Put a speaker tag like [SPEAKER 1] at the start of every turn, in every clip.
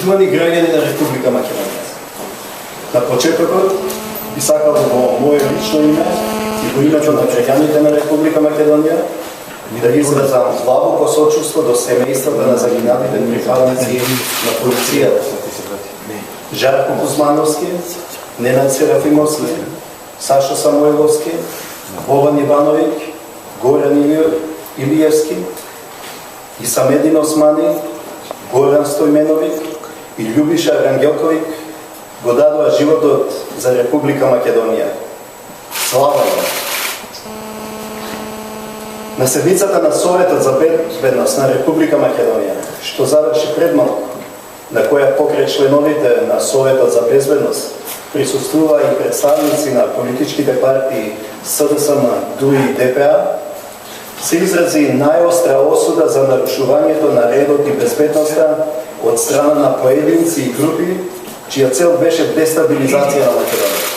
[SPEAKER 1] Почитувани граѓани на Република Македонија. На почетокот би сакал во моје лично име и во името на граѓаните на Република Македонија да изразам длабоко сочувство до семејствата на загиналите припадници на полицијата. Жарко Кузмановски, Ненад Серафимовски, Сашо Самойловски, Вован Ивановиќ, Горан Илиевски, Исамедин Османи, Горан Стојменовиќ и Љубиша Рангелковиќ го дадоа животот за Република Македонија. Слава им! На седницата на Советот за безбедност на Република Македонија, што заврши пред малку, на која покрај членовите на Советот за безбедност присуствува и представници на политичките партии СДСМ, ДУИ и ДПА, се изрази најостра осуда за нарушувањето на редот и безбедноста од страна на поединци и групи, чија цел беше дестабилизација на Македонија.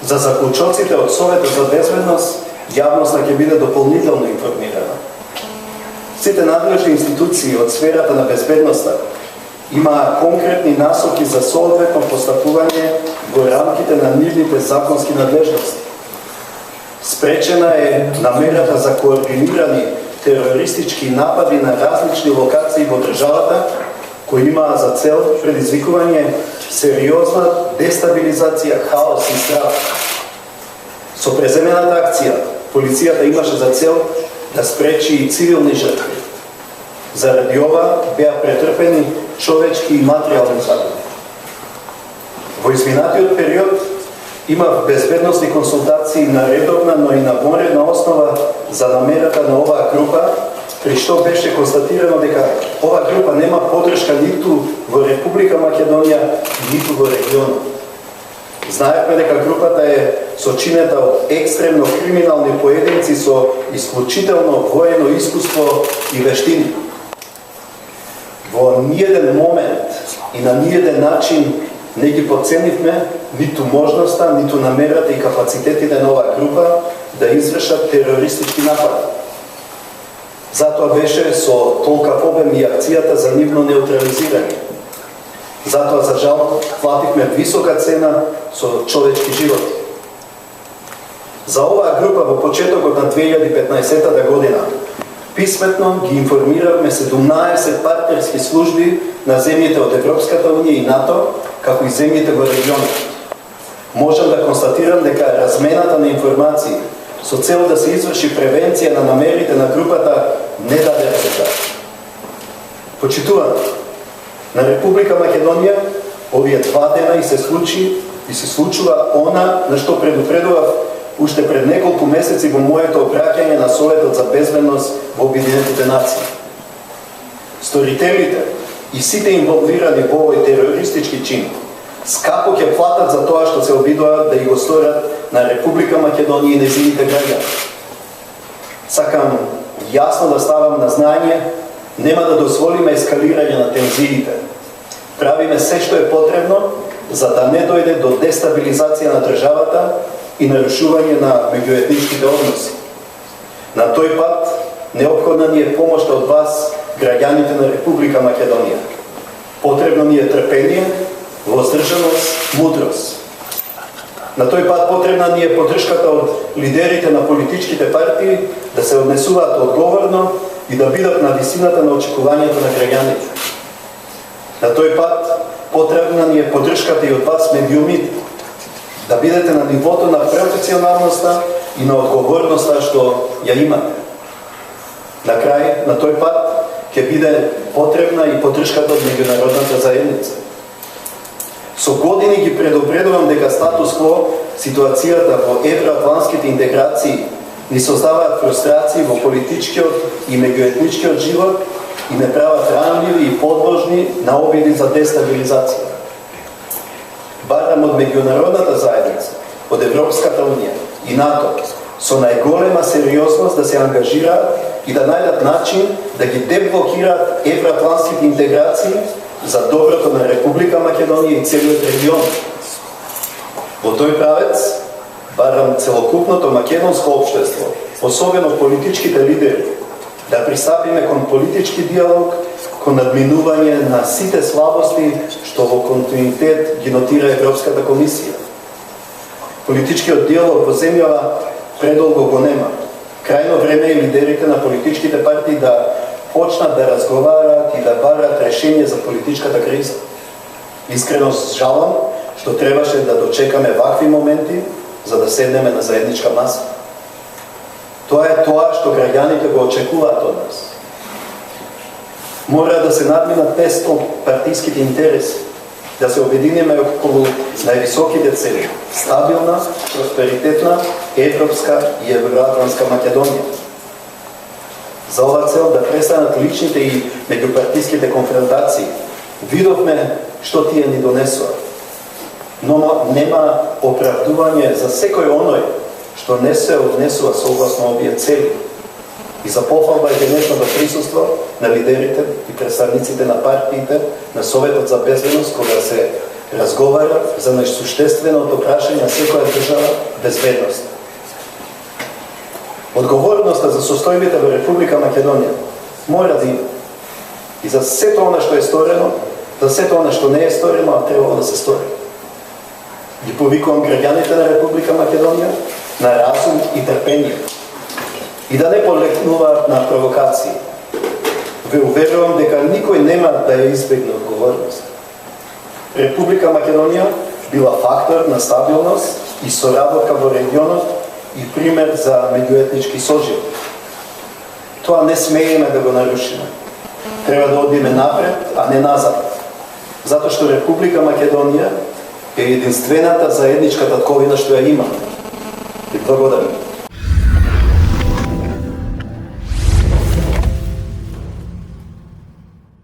[SPEAKER 1] За заклучоците од Советот за безбедност, јавноста ќе биде дополнително информирана. Сите надлежни институции од сферата на безбедноста имаа конкретни насоки за соодветно постапување во рамките на нивните законски надлежности. Спречена е намерата за координирани терористички напади на различни локации во државата, кои имаа за цел предизвикување сериозна дестабилизација, хаос и страх. Со преземената акција, полицијата имаше за цел да спречи и цивилни жртви. Заради ова беа претрпени човечки и материјални загуби. Во изминатиот период имав безбедносни консултации на редовна, но и на вонредна основа за намерата на оваа група, при што беше констатирано дека оваа група нема поддршка ниту во Република Македонија, ниту во регионот. Знаевме дека групата е сочинета од екстремно криминални поединци со исклучително воено искуство и вештини. Во ниеден момент и на ниеден начин не ги подценивме ниту можноста, ниту намерата и капацитетите на оваа група да извршат терористички напади. Затоа беше со толкав обем и акцијата за нивно неутрализирање. Затоа, за жал, плативме висока цена со човечки животи. За оваа група во почетокот на 2015 година писмено ги информиравме 17 партнерски служби на земјите од Европската унија и НАТО, како и земјите во регионот. Можам да констатирам дека размената на информации со цел да се изврши превенција на намерите на групата не даде резултат. Почитувано, на Република Македонија овие 2 дена и се случува она на што предупредував уште пред неколку месеци во моето обраќање на Советот за безбедност во Обединетите нации. Сторителите и сите инволвирани во овој терористички чин скапо ќе платат за тоа што се обидуваат да ги го сторат на Република Македонија и нејзините граѓани. Сакам јасно да ставам на знање, нема да дозволиме ескалирање на тензиите. Правиме се што е потребно за да не дојде до дестабилизација на државата и нарушување на меѓуетничките односи. На тој пат неопходна ни е помошта од вас, граѓаните на Република Македонија. Потребно ни е трпение, воздржаност, мудрост. На тој пат потребна ни е поддршката од лидерите на политичките партии да се однесуваат одговорно и да бидат на висината на очекувањето на граѓаните. На тој пат потребна ни е поддршката и од вас, медиумите, да бидете на нивото на професионалноста и на одговорноста што ја имате. На крај, на тој пат ќе биде потребна и поддршката од меѓународната заедница. Со години ги предупредувам дека статус кво, ситуацијата во евроатлантските интеграции ни создаваат фрустрации во политичкиот и меѓуетничкиот живот и не прават ранливи и подложни на обиди за дестабилизација. Барам од меѓународната заедница, од Европската унија и НАТО со најголема сериозност да се ангажираат и да најдат начин да ги деблокираат евроатлантските интеграции за доброто на Република Македонија и целиот регион. Во тој правец барам целокупното македонско општество, особено политичките лидери, да пристапиме кон политички диалог кон надминување на сите слабости што во континуитет ги нотира Европската комисија. Политичкиот диалог во земјава предолго го нема. Крајно време е лидерите на политичките партии да почнат да разговараат и да барат решение за политичката криза. Искрено жалам што требаше да дочекаме вакви моменти за да седнеме на заедничка маса. Тоа е тоа што граѓаните го очекуваат од нас. Мора да се надминат тесто партиските интереси, да се обединиме околу највисоките цели, стабилна, просперитетна, европска и евроатлантска Македонија. За ова цел да престанат личните и меѓупартиските конфронтации. Видовме што тие ни донесува. Но нема оправдување за секој оној што не се однесува согласно овие цели. И за похвалба е денешното присуство на лидерите и представниците на партиите на Советот за безбедност кога се разговара за најсуштественото прашање на секоја држава безбедност. Одговорноста за состојбите во Република Македонија мора да има. И за сето она што е сторено, за сето она што не е сторено, а требало да се стори. Ги повикувам граѓаните на Република Македонија на разум и трпение и да не полекнуваат на провокации. Ве уверувам дека никој нема да ја избегне одговорност. Република Македонија била фактор на стабилност и соработка во регионот и пример за меѓуетнички сожив. Тоа не смееме да го нарушиме. Треба да одиме напред, а не назад. Затоа што Република Македонија е единствената заедничка татковина што ја има. И благодарам.